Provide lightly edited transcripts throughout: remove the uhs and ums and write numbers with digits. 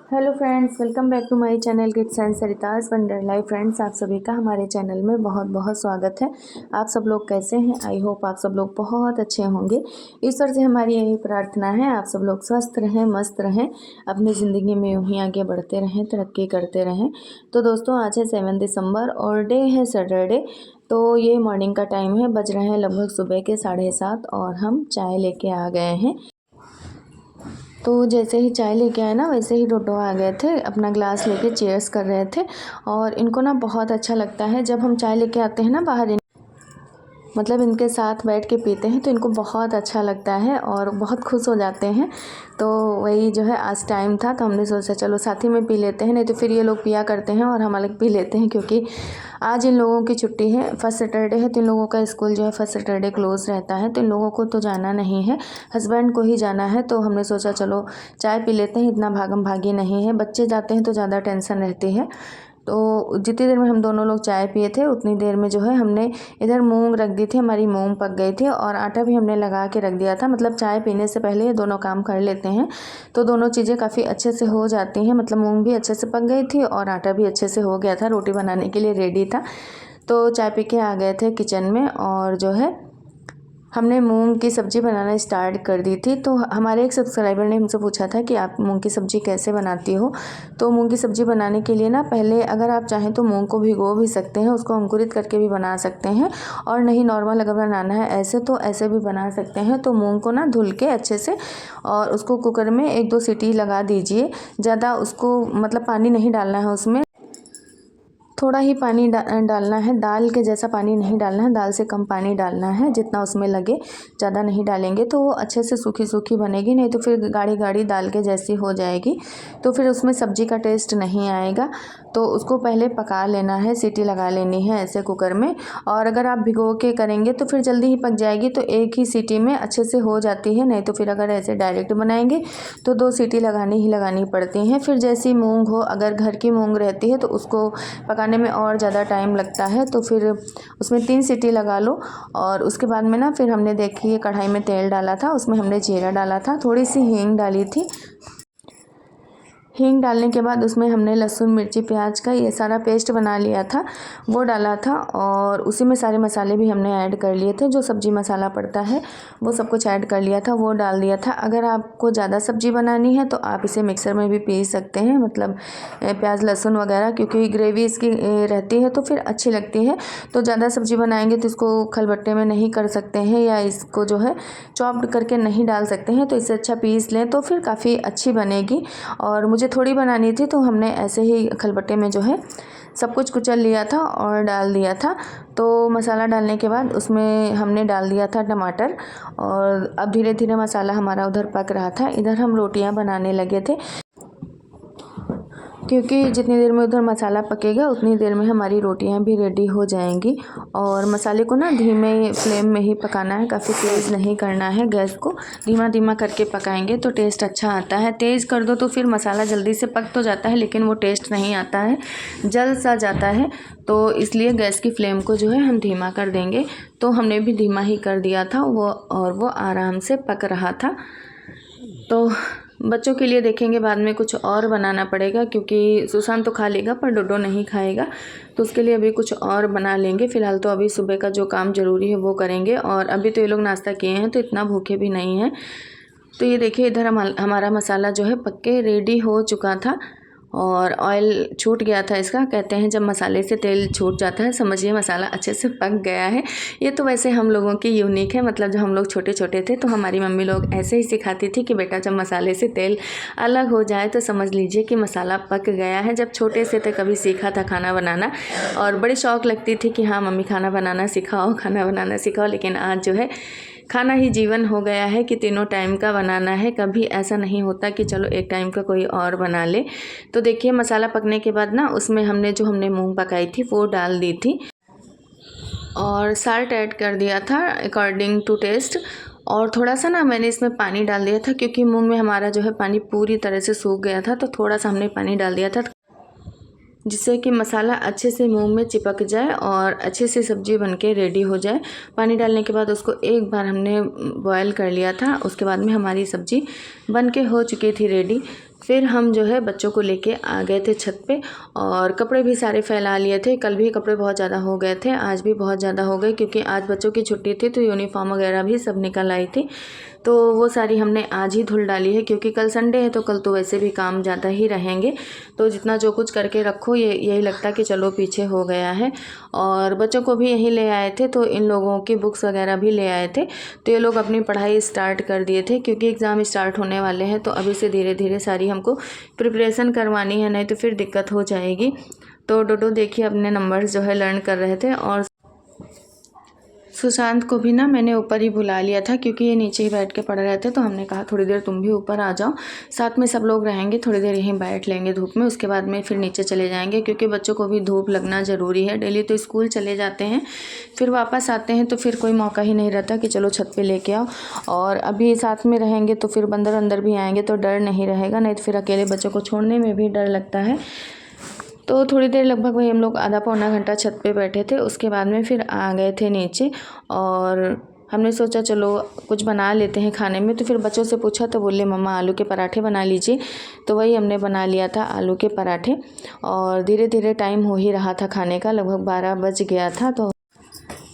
Hello friends, welcome back to my channel kids and Sarita's wonder life. Friends, आप सभी का हमारे चैनल में बहुत बहुत स्वागत है। आप सब लोग कैसे हैं? आई होप आप सब लोग बहुत अच्छे होंगे। ईश्वर से हमारी यही प्रार्थना है, आप सब लोग स्वस्थ रहें, मस्त रहें, अपनी ज़िंदगी में यूँ ही आगे बढ़ते रहें, तरक्की करते रहें। तो दोस्तों, आज है 7 दिसंबर और डे है सैटरडे। तो ये मॉर्निंग का टाइम है, बज रहे हैं लगभग सुबह के 7:30 और हम चाय लेके आ गए हैं। तो जैसे ही चाय लेके आए ना, वैसे ही डोडो आ गए थे, अपना ग्लास लेके चीयर्स कर रहे थे। और इनको ना बहुत अच्छा लगता है जब हम चाय लेके आते हैं ना बाहर, मतलब इनके साथ बैठ के पीते हैं तो इनको बहुत अच्छा लगता है और बहुत खुश हो जाते हैं। तो वही जो है, आज टाइम था तो हमने सोचा चलो साथ ही में पी लेते हैं, नहीं तो फिर ये लोग पिया करते हैं और हम अलग पी लेते हैं, क्योंकि आज इन लोगों की छुट्टी है, फर्स्ट सैटरडे है। तो इन लोगों का स्कूल जो है फर्स्ट सैटरडे क्लोज़ रहता है, तो इन लोगों को तो जाना नहीं है, हस्बैंड को ही जाना है। तो हमने सोचा चलो चाय पी लेते हैं, इतना भागम भागी नहीं है। बच्चे जाते हैं तो ज़्यादा टेंशन रहती है। तो जितनी देर में हम दोनों लोग चाय पिए थे, उतनी देर में जो है हमने इधर मूंग रख दी थी, हमारी मूंग पक गई थी और आटा भी हमने लगा के रख दिया था। मतलब चाय पीने से पहले ये दोनों काम कर लेते हैं तो दोनों चीज़ें काफ़ी अच्छे से हो जाती हैं। मतलब मूंग भी अच्छे से पक गई थी और आटा भी अच्छे से हो गया था, रोटी बनाने के लिए रेडी था। तो चाय पी के आ गए थे किचन में और जो है हमने मूंग की सब्ज़ी बनाना स्टार्ट कर दी थी। तो हमारे एक सब्सक्राइबर ने हमसे पूछा था कि आप मूंग की सब्ज़ी कैसे बनाती हो। तो मूंग की सब्ज़ी बनाने के लिए ना, पहले अगर आप चाहें तो मूंग को भिगो भी सकते हैं, उसको अंकुरित करके भी बना सकते हैं, और नहीं नॉर्मल अगर बनाना है ऐसे तो ऐसे भी बना सकते हैं। तो मूंग को ना धुल के अच्छे से और उसको कुकर में 1-2 सीटी लगा दीजिए। ज़्यादा उसको मतलब पानी नहीं डालना है, उसमें थोड़ा ही पानी डालना है, दाल के जैसा पानी नहीं डालना है, दाल से कम पानी डालना है, जितना उसमें लगे। ज़्यादा नहीं डालेंगे तो वो अच्छे से सूखी सूखी बनेगी, नहीं तो फिर गाढ़ी गाढ़ी दाल के जैसी हो जाएगी, तो फिर उसमें सब्ज़ी का टेस्ट नहीं आएगा। तो उसको पहले पका लेना है, सीटी लगा लेनी है ऐसे कुकर में। और अगर आप भिगो के करेंगे तो फिर जल्दी ही पक जाएगी, तो एक ही सीटी में अच्छे से हो जाती है। नहीं तो फिर अगर ऐसे डायरेक्ट बनाएंगे तो 2 सीटी लगानी पड़ती हैं। फिर जैसी मूंग हो, अगर घर की मूंग रहती है तो उसको पकाने में और ज़्यादा टाइम लगता है, तो फिर उसमें 3 सीटी लगा लो। और उसके बाद में ना, फिर हमने देखिए कढ़ाई में तेल डाला था, उसमें हमने जीरा डाला था, थोड़ी सी हींग डाली थी। हींग डालने के बाद उसमें हमने लहसुन मिर्ची प्याज का ये सारा पेस्ट बना लिया था, वो डाला था। और उसी में सारे मसाले भी हमने ऐड कर लिए थे, जो सब्ज़ी मसाला पड़ता है वो सब कुछ ऐड कर लिया था, वो डाल दिया था। अगर आपको ज़्यादा सब्ज़ी बनानी है तो आप इसे मिक्सर में भी पीस सकते हैं, मतलब प्याज लहसुन वगैरह, क्योंकि ग्रेवी इसकी रहती है तो फिर अच्छी लगती है। तो ज़्यादा सब्ज़ी बनाएंगे तो इसको खलबट्टे में नहीं कर सकते हैं, या इसको जो है चॉप्ड करके नहीं डाल सकते हैं, तो इससे अच्छा पीस लें तो फिर काफ़ी अच्छी बनेगी। और मुझे थोड़ी बनानी थी तो हमने ऐसे ही खलबट्टे में जो है सब कुछ कुचल लिया था और डाल दिया था। तो मसाला डालने के बाद उसमें हमने डाल दिया था टमाटर, और अब धीरे धीरे मसाला हमारा उधर पक रहा था, इधर हम रोटियां बनाने लगे थे, क्योंकि जितनी देर में उधर मसाला पकेगा उतनी देर में हमारी रोटियां भी रेडी हो जाएंगी। और मसाले को ना धीमे फ्लेम में ही पकाना है, काफ़ी तेज़ नहीं करना है, गैस को धीमा धीमा करके पकाएंगे तो टेस्ट अच्छा आता है। तेज़ कर दो तो फिर मसाला जल्दी से पक तो जाता है, लेकिन वो टेस्ट नहीं आता है, जल सा जाता है। तो इसलिए गैस की फ्लेम को जो है हम धीमा कर देंगे। तो हमने भी धीमा ही कर दिया था वो, और वो आराम से पक रहा था। तो बच्चों के लिए देखेंगे बाद में कुछ और बनाना पड़ेगा, क्योंकि सुशांत तो खा लेगा पर डोडो नहीं खाएगा, तो उसके लिए अभी कुछ और बना लेंगे। फ़िलहाल तो अभी सुबह का जो काम ज़रूरी है वो करेंगे, और अभी तो ये लोग नाश्ता किए हैं तो इतना भूखे भी नहीं हैं। तो ये देखिए, इधर हमारा मसाला जो है पक के रेडी हो चुका था, और ऑयल छूट गया था इसका। कहते हैं जब मसाले से तेल छूट जाता है, समझिए मसाला अच्छे से पक गया है। ये तो वैसे हम लोगों की यूनिक है, मतलब जब हम लोग छोटे छोटे थे तो हमारी मम्मी लोग ऐसे ही सिखाती थी कि बेटा जब मसाले से तेल अलग हो जाए तो समझ लीजिए कि मसाला पक गया है। जब छोटे से थे कभी सीखा था खाना बनाना, और बड़ी शौक़ लगती थी कि हाँ मम्मी खाना बनाना सिखाओ, खाना बनाना सिखाओ। लेकिन आज जो है खाना ही जीवन हो गया है कि तीनों टाइम का बनाना है, कभी ऐसा नहीं होता कि चलो एक टाइम का कोई और बना ले। तो देखिए मसाला पकने के बाद ना, उसमें हमने मूंग पकाई थी वो डाल दी थी, और साल्ट ऐड कर दिया था अकॉर्डिंग टू टेस्ट। और थोड़ा सा ना मैंने इसमें पानी डाल दिया था, क्योंकि मूंग में हमारा जो है पानी पूरी तरह से सूख गया था, तो थोड़ा सा हमने पानी डाल दिया था, जिससे कि मसाला अच्छे से मूंग में चिपक जाए और अच्छे से सब्ज़ी बनके रेडी हो जाए। पानी डालने के बाद उसको एक बार हमने बॉयल कर लिया था, उसके बाद में हमारी सब्ज़ी बनके हो चुकी थी रेडी। फिर हम जो है बच्चों को लेके आ गए थे छत पे, और कपड़े भी सारे फैला लिए थे। कल भी कपड़े बहुत ज़्यादा हो गए थे, आज भी बहुत ज़्यादा हो गए, क्योंकि आज बच्चों की छुट्टी थी तो यूनिफॉर्म वगैरह भी सब निकल आई थी। तो वो सारी हमने आज ही धुल डाली है, क्योंकि कल संडे है तो कल तो वैसे भी काम ज़्यादा ही रहेंगे। तो जितना जो कुछ करके रखो यही लगता कि चलो पीछे हो गया है। और बच्चों को भी यही ले आए थे, तो इन लोगों की बुक्स वगैरह भी ले आए थे। तो ये लोग अपनी पढ़ाई स्टार्ट कर दिए थे, क्योंकि एग्ज़ाम स्टार्ट होने वाले हैं। तो अभी से धीरे धीरे सारी हमको प्रिपरेशन करवानी है, नहीं तो फिर दिक्कत हो जाएगी। तो डोडो देखिए अपने नंबर्स जो है लर्न कर रहे थे। और सुशांत को भी ना मैंने ऊपर ही बुला लिया था, क्योंकि ये नीचे ही बैठ के पढ़ रहे थे। तो हमने कहा थोड़ी देर तुम भी ऊपर आ जाओ, साथ में सब लोग रहेंगे, थोड़ी देर यहीं बैठ लेंगे धूप में, उसके बाद में फिर नीचे चले जाएंगे, क्योंकि बच्चों को भी धूप लगना ज़रूरी है। डेली तो स्कूल चले जाते हैं, फिर वापस आते हैं तो फिर कोई मौका ही नहीं रहता कि चलो छत पर लेके आओ। और अभी साथ में रहेंगे तो फिर बंदर अंदर भी आएंगे तो डर नहीं रहेगा, नहीं तो फिर अकेले बच्चों को छोड़ने में भी डर लगता है। तो थोड़ी देर लगभग वही हम लोग आधा पौना घंटा छत पे बैठे थे, उसके बाद में फिर आ गए थे नीचे। और हमने सोचा चलो कुछ बना लेते हैं खाने में। तो फिर बच्चों से पूछा तो बोले मम्मा आलू के पराठे बना लीजिए। तो वही हमने बना लिया था आलू के पराठे। और धीरे धीरे टाइम हो ही रहा था खाने का, लगभग 12 बज गया था। तो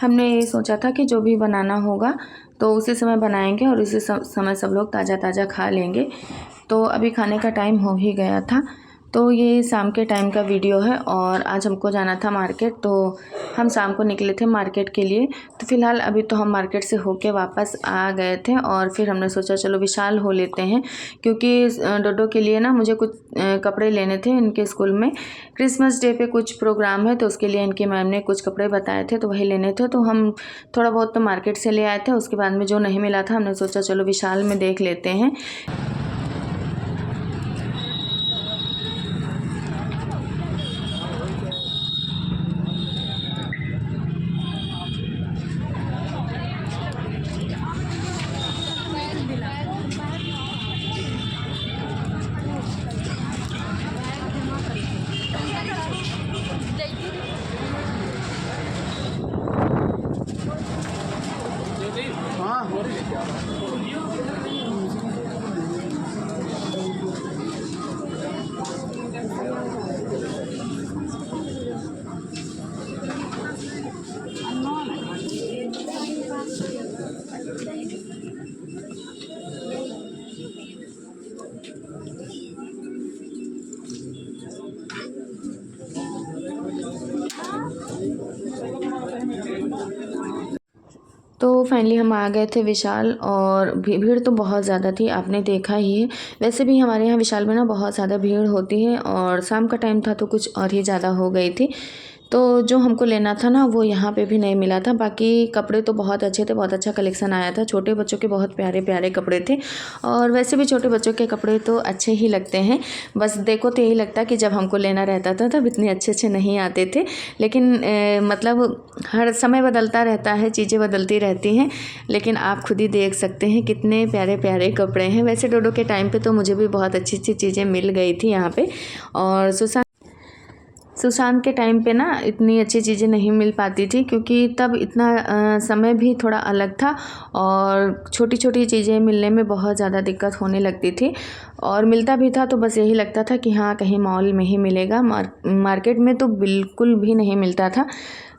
हमने ये सोचा था कि जो भी बनाना होगा तो उसी समय बनाएंगे और उसी समय सब लोग ताज़ा ताज़ा खा लेंगे। तो अभी खाने का टाइम हो ही गया था। तो ये शाम के टाइम का वीडियो है, और आज हमको जाना था मार्केट, तो हम शाम को निकले थे मार्केट के लिए। तो फ़िलहाल अभी तो हम मार्केट से होके वापस आ गए थे, और फिर हमने सोचा चलो विशाल हो लेते हैं, क्योंकि डोडो के लिए ना मुझे कुछ कपड़े लेने थे। इनके स्कूल में क्रिसमस डे पे कुछ प्रोग्राम है, तो उसके लिए इनकी मैम ने कुछ कपड़े बताए थे, तो वही लेने थे। तो हम थोड़ा बहुत तो मार्केट से ले आए थे, उसके बाद में जो नहीं मिला था हमने सोचा चलो विशाल में देख लेते हैं। तो फाइनली हम आ गए थे विशाल, और भीड़ तो बहुत ज़्यादा थी, आपने देखा ही है। वैसे भी हमारे यहाँ विशाल में ना बहुत ज़्यादा भीड़ होती है, और शाम का टाइम था तो कुछ और ही ज़्यादा हो गई थी। तो जो हमको लेना था ना वो यहाँ पे भी नहीं मिला था। बाकी कपड़े तो बहुत अच्छे थे, बहुत अच्छा कलेक्शन आया था। छोटे बच्चों के बहुत प्यारे प्यारे कपड़े थे, और वैसे भी छोटे बच्चों के कपड़े तो अच्छे ही लगते हैं। बस देखो तो यही लगता कि जब हमको लेना रहता था तब इतने अच्छे अच्छे नहीं आते थे। लेकिन मतलब हर समय बदलता रहता है, चीज़ें बदलती रहती हैं। लेकिन आप खुद ही देख सकते हैं कितने प्यारे प्यारे कपड़े हैं। वैसे डोडो के टाइम पे तो मुझे भी बहुत अच्छी अच्छी चीज़ें मिल गई थी यहाँ पे। और सुशांत के टाइम पे ना इतनी अच्छी चीज़ें नहीं मिल पाती थी, क्योंकि तब इतना समय भी थोड़ा अलग था, और छोटी छोटी चीज़ें मिलने में बहुत ज़्यादा दिक्कत होने लगती थी। और मिलता भी था तो बस यही लगता था कि हाँ कहीं मॉल में ही मिलेगा, मार्केट में तो बिल्कुल भी नहीं मिलता था।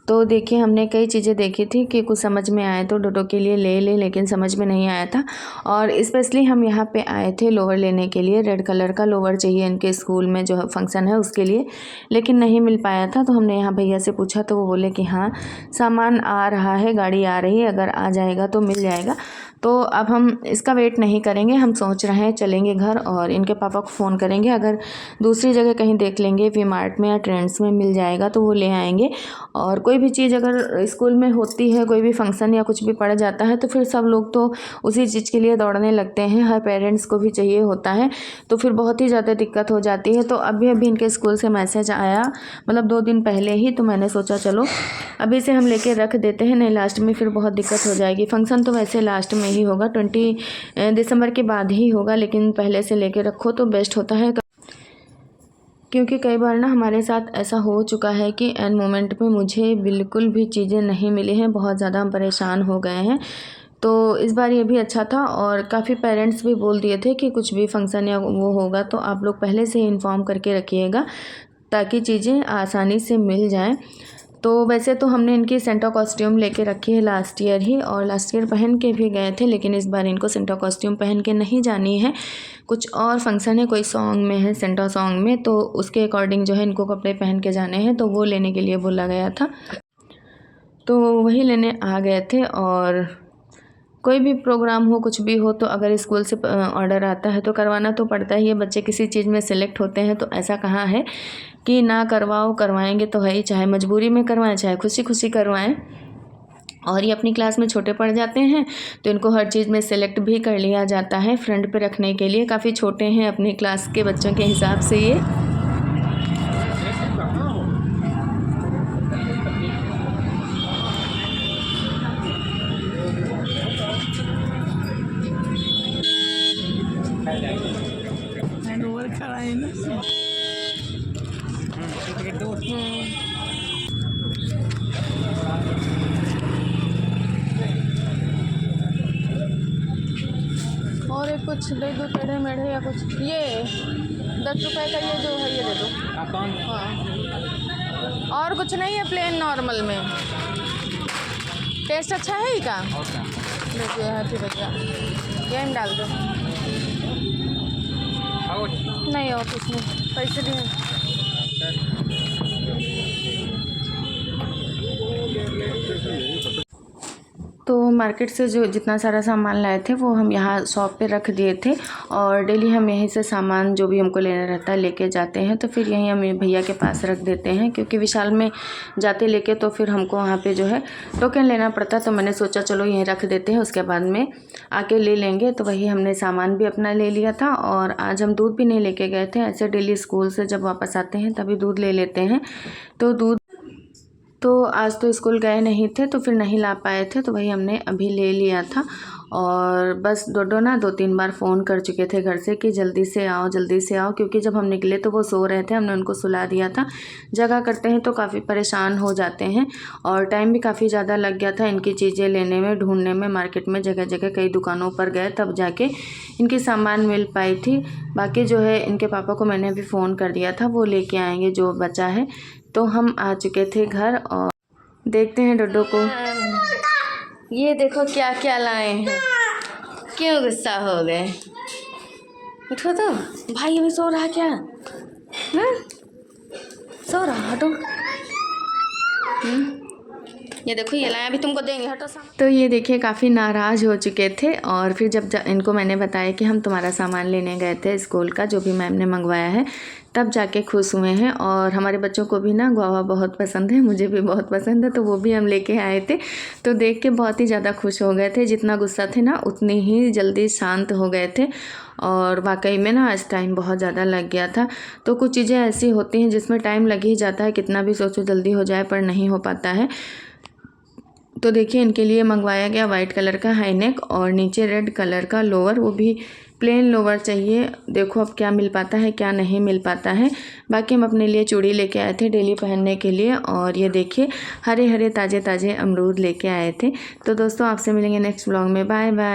तो देखिए हमने कई चीज़ें देखी थी कि कुछ समझ में आए तो डोडो के लिए ले लेकिन समझ में नहीं आया था। और स्पेशली हम यहाँ पे आए थे लोवर लेने के लिए। रेड कलर का लोवर चाहिए इनके स्कूल में जो फंक्शन है उसके लिए, लेकिन नहीं मिल पाया था। तो हमने यहाँ भैया से पूछा तो वो बोले कि हाँ सामान आ रहा है, गाड़ी आ रही है, अगर आ जाएगा तो मिल जाएगा। तो अब हम इसका वेट नहीं करेंगे, हम सोच रहे हैं चलेंगे घर और इनके पापा को फ़ोन करेंगे। अगर दूसरी जगह कहीं देख लेंगे, वी मार्ट में या ट्रेंड्स में मिल जाएगा तो वो ले आएंगे। और कोई भी चीज़ अगर स्कूल में होती है, कोई भी फंक्शन या कुछ भी पड़ जाता है तो फिर सब लोग तो उसी चीज़ के लिए दौड़ने लगते हैं, हर पेरेंट्स को भी चाहिए होता है, तो फिर बहुत ही ज़्यादा दिक्कत हो जाती है। तो अभी इनके स्कूल से मैसेज आया, मतलब 2 दिन पहले ही, तो मैंने सोचा चलो अभी से हम लेके रख देते हैं, नहीं लास्ट में फिर बहुत दिक्कत हो जाएगी। फंक्शन तो वैसे लास्ट में ही होगा, 20 दिसंबर के बाद ही होगा, लेकिन पहले से लेके रखो तो बेस्ट होता है। क्योंकि कई बार ना हमारे साथ ऐसा हो चुका है कि एंड मोमेंट पे मुझे बिल्कुल भी चीज़ें नहीं मिली हैं, बहुत ज़्यादा हम परेशान हो गए हैं। तो इस बार ये भी अच्छा था। और काफ़ी पेरेंट्स भी बोल दिए थे कि कुछ भी फंक्शन या वो होगा तो आप लोग पहले से ही इन्फॉर्म करके रखिएगा ताकि चीज़ें आसानी से मिल जाएं। तो वैसे तो हमने इनकी सेंटा कॉस्ट्यूम लेके रखी है लास्ट ईयर ही, और लास्ट ईयर पहन के भी गए थे, लेकिन इस बार इनको सेंटा कॉस्ट्यूम पहन के नहीं जानी है। कुछ और फंक्शन है, कोई सॉन्ग में है, सेंटा सॉन्ग में, तो उसके अकॉर्डिंग जो है इनको कपड़े पहन के जाने हैं, तो वो लेने के लिए बोला गया था, तो वही लेने आ गए थे। और कोई भी प्रोग्राम हो, कुछ भी हो, तो अगर स्कूल से ऑर्डर आता है तो करवाना तो पड़ता ही है। बच्चे किसी चीज़ में सिलेक्ट होते हैं तो ऐसा कहाँ है कि ना करवाओ, करवाएंगे तो है ही, चाहे मजबूरी में करवाएं चाहे खुशी खुशी करवाएं। और ये अपनी क्लास में छोटे पड़ जाते हैं तो इनको हर चीज़ में सेलेक्ट भी कर लिया जाता है फ्रंट पे रखने के लिए। काफ़ी छोटे हैं अपनी क्लास के बच्चों के हिसाब से ये। और एक कुछ दे दो, टेढ़े मेढ़े या कुछ। ये 10 रुपए का ये जो है ये दे दो। हाँ, और कुछ नहीं है, प्लेन नॉर्मल में। टेस्ट अच्छा है ही का? देखिए हैप्पी भैया गेम डाल दो। नहीं और कुछ नहीं, पैसे दिए। तो मार्केट से जो जितना सारा सामान लाए थे वो हम यहाँ शॉप पे रख दिए थे, और डेली हम यहीं से सामान जो भी हमको लेना रहता है लेके जाते हैं। तो फिर यहीं हम भैया के पास रख देते हैं, क्योंकि विशाल में जाते लेके तो फिर हमको वहाँ पे जो है टोकन लेना पड़ता। तो मैंने सोचा चलो यहीं रख देते हैं, उसके बाद में आके ले लेंगे। तो वही हमने सामान भी अपना ले लिया था। और आज हम दूध भी नहीं लेके गए थे, ऐसे डेली स्कूल से जब वापस आते हैं तभी दूध ले लेते हैं। तो आज तो स्कूल गए नहीं थे तो फिर नहीं ला पाए थे, तो वही हमने अभी ले लिया था। और बस डोडो ना 2-3 बार फ़ोन कर चुके थे घर से कि जल्दी से आओ जल्दी से आओ, क्योंकि जब हम निकले तो वो सो रहे थे, हमने उनको सुला दिया था। जगह करते हैं तो काफ़ी परेशान हो जाते हैं, और टाइम भी काफ़ी ज़्यादा लग गया था इनकी चीज़ें लेने में, ढूंढने में। मार्केट में जगह जगह कई दुकानों पर गए तब जाके इनकी सामान मिल पाई थी। बाकी जो है इनके पापा को मैंने अभी फ़ोन कर दिया था, वो लेके आएंगे जो बचा है। तो हम आ चुके थे घर और देखते हैं डोडो को। ये देखो क्या क्या लाए हैं। क्यों गुस्सा हो गए? उठो तो, भाई अभी सो रहा क्या? हाँ सो रहा तो। ये देखो ये लाया, अभी तुमको देंगे, हटो। तो ये देखिए काफ़ी नाराज़ हो चुके थे। और फिर जब इनको मैंने बताया कि हम तुम्हारा सामान लेने गए थे स्कूल का जो भी मैम ने मंगवाया है, तब जाके खुश हुए हैं। और हमारे बच्चों को भी ना गुआवा बहुत पसंद है, मुझे भी बहुत पसंद है, तो वो भी हम लेके आए थे। तो देख के बहुत ही ज़्यादा खुश हो गए थे। जितना गुस्सा थे ना उतनी ही जल्दी शांत हो गए थे। और वाकई में ना आज टाइम बहुत ज़्यादा लग गया था। तो कुछ चीज़ें ऐसी होती हैं जिसमें टाइम लग ही जाता है, कितना भी सोचो जल्दी हो जाए पर नहीं हो पाता है। तो देखिए इनके लिए मंगवाया गया वाइट कलर का हाई नेक और नीचे रेड कलर का लोअर, वो भी प्लेन लोअर चाहिए। देखो अब क्या मिल पाता है क्या नहीं मिल पाता है। बाकी हम अपने लिए चूड़ी लेके आए थे डेली पहनने के लिए। और ये देखिए हरे हरे ताज़े ताज़े अमरूद लेके आए थे। तो दोस्तों आपसे मिलेंगे नेक्स्ट व्लॉग में। Bye bye.